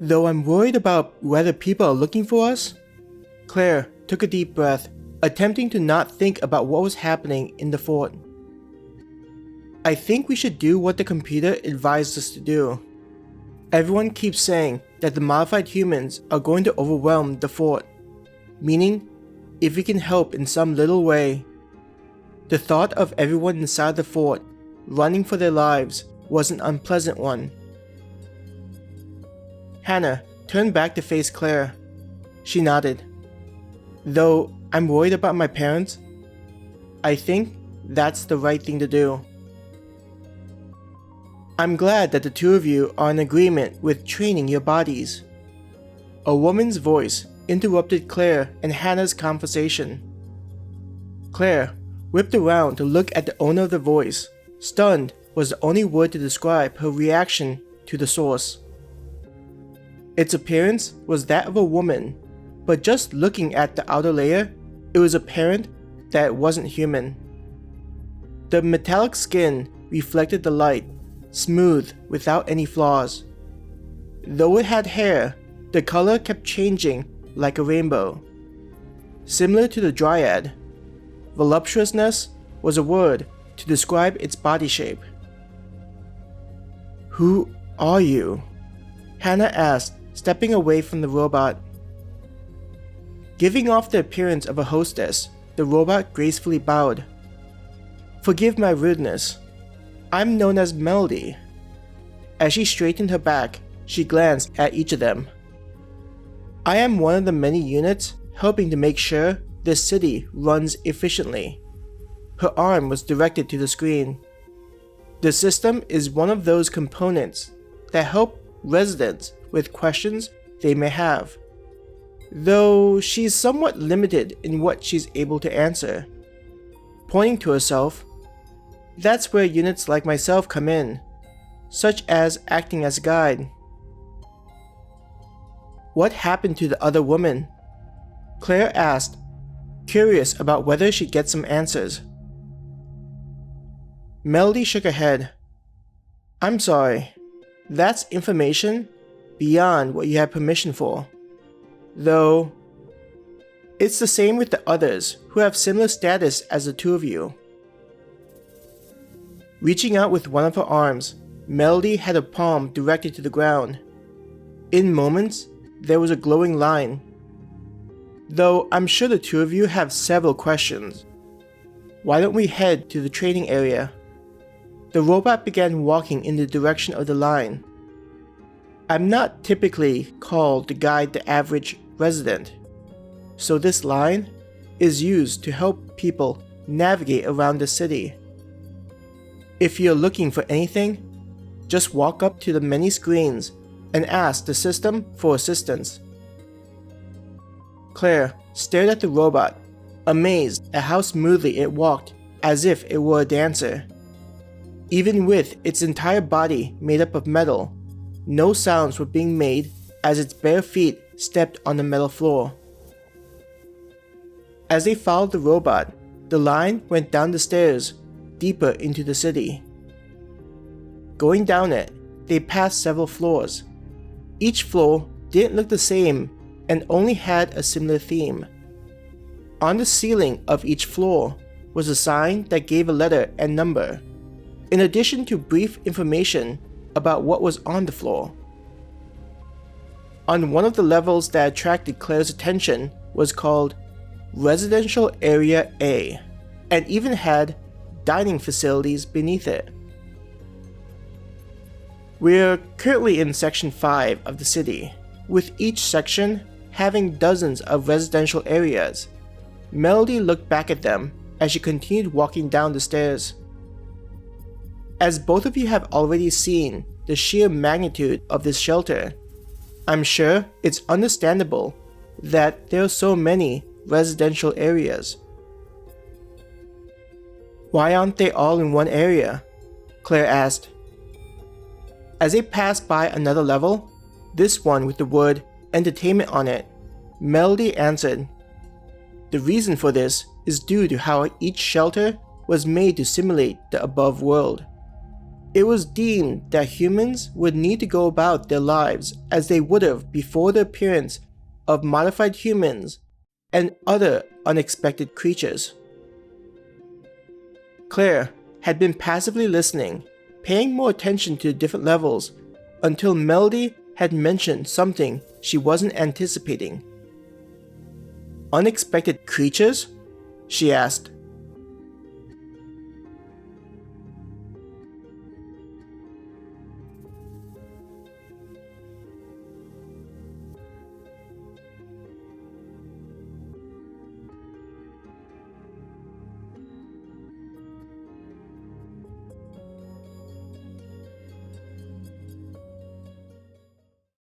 Though I'm worried about whether people are looking for us. Claire took a deep breath, attempting to not think about what was happening in the fort. I think we should do what the computer advised us to do. Everyone keeps saying that the modified humans are going to overwhelm the fort, meaning if we can help in some little way. The thought of everyone inside the fort running for their lives was an unpleasant one. Hannah turned back to face Claire. She nodded. Though I'm worried about my parents, I think that's the right thing to do. I'm glad that the two of you are in agreement with training your bodies. A woman's voice interrupted Claire and Hannah's conversation. Claire whipped around to look at the owner of the voice. Stunned was the only word to describe her reaction to the source. Its appearance was that of a woman, but just looking at the outer layer, it was apparent that it wasn't human. The metallic skin reflected the light, smooth without any flaws. Though it had hair, the color kept changing like a rainbow. Similar to the dryad, voluptuousness was a word to describe its body shape. "Who are you?" Hannah asked, stepping away from the robot. Giving off the appearance of a hostess, the robot gracefully bowed. "Forgive my rudeness. I'm known as Melody." As she straightened her back, she glanced at each of them. "I am one of the many units helping to make sure this city runs efficiently." Her arm was directed to the screen. The system is one of those components that help residents with questions they may have, though she's somewhat limited in what she's able to answer. Pointing to herself, "That's where units like myself come in, such as acting as a guide." "What happened to the other woman?" Claire asked, curious about whether she'd get some answers. Melody shook her head. "I'm sorry. That's information beyond what you have permission for. Though, it's the same with the others who have similar status as the two of you." Reaching out with one of her arms, Melody had her palm directed to the ground. In moments, there was a glowing line. "Though I'm sure the two of you have several questions. Why don't we head to the training area?" The robot began walking in the direction of the line. "I'm not typically called to guide the average resident, so this line is used to help people navigate around the city. If you're looking for anything, just walk up to the many screens and ask the system for assistance." Claire stared at the robot, amazed at how smoothly it walked, as if it were a dancer. Even with its entire body made up of metal, no sounds were being made as its bare feet stepped on the metal floor. As they followed the robot, the line went down the stairs, deeper into the city. Going down it, they passed several floors. Each floor didn't look the same and only had a similar theme. On the ceiling of each floor was a sign that gave a letter and number, in addition to brief information about what was on the floor. On one of the levels that attracted Claire's attention was called Residential Area A, and even had dining facilities beneath it. We're currently in Section 5 of the city, with each section having dozens of residential areas. Melody looked back at them as she continued walking down the stairs. As both of you have already seen the sheer magnitude of this shelter, I'm sure it's understandable that there are so many residential areas. "Why aren't they all in one area?" Claire asked. As they passed by another level, this one with the word entertainment on it, Melody answered, "The reason for this is due to how each shelter was made to simulate the above world. It was deemed that humans would need to go about their lives as they would have before the appearance of modified humans and other unexpected creatures. Claire had been passively listening, paying more attention to the different levels, until Melody had mentioned something she wasn't anticipating. "Unexpected creatures?" she asked.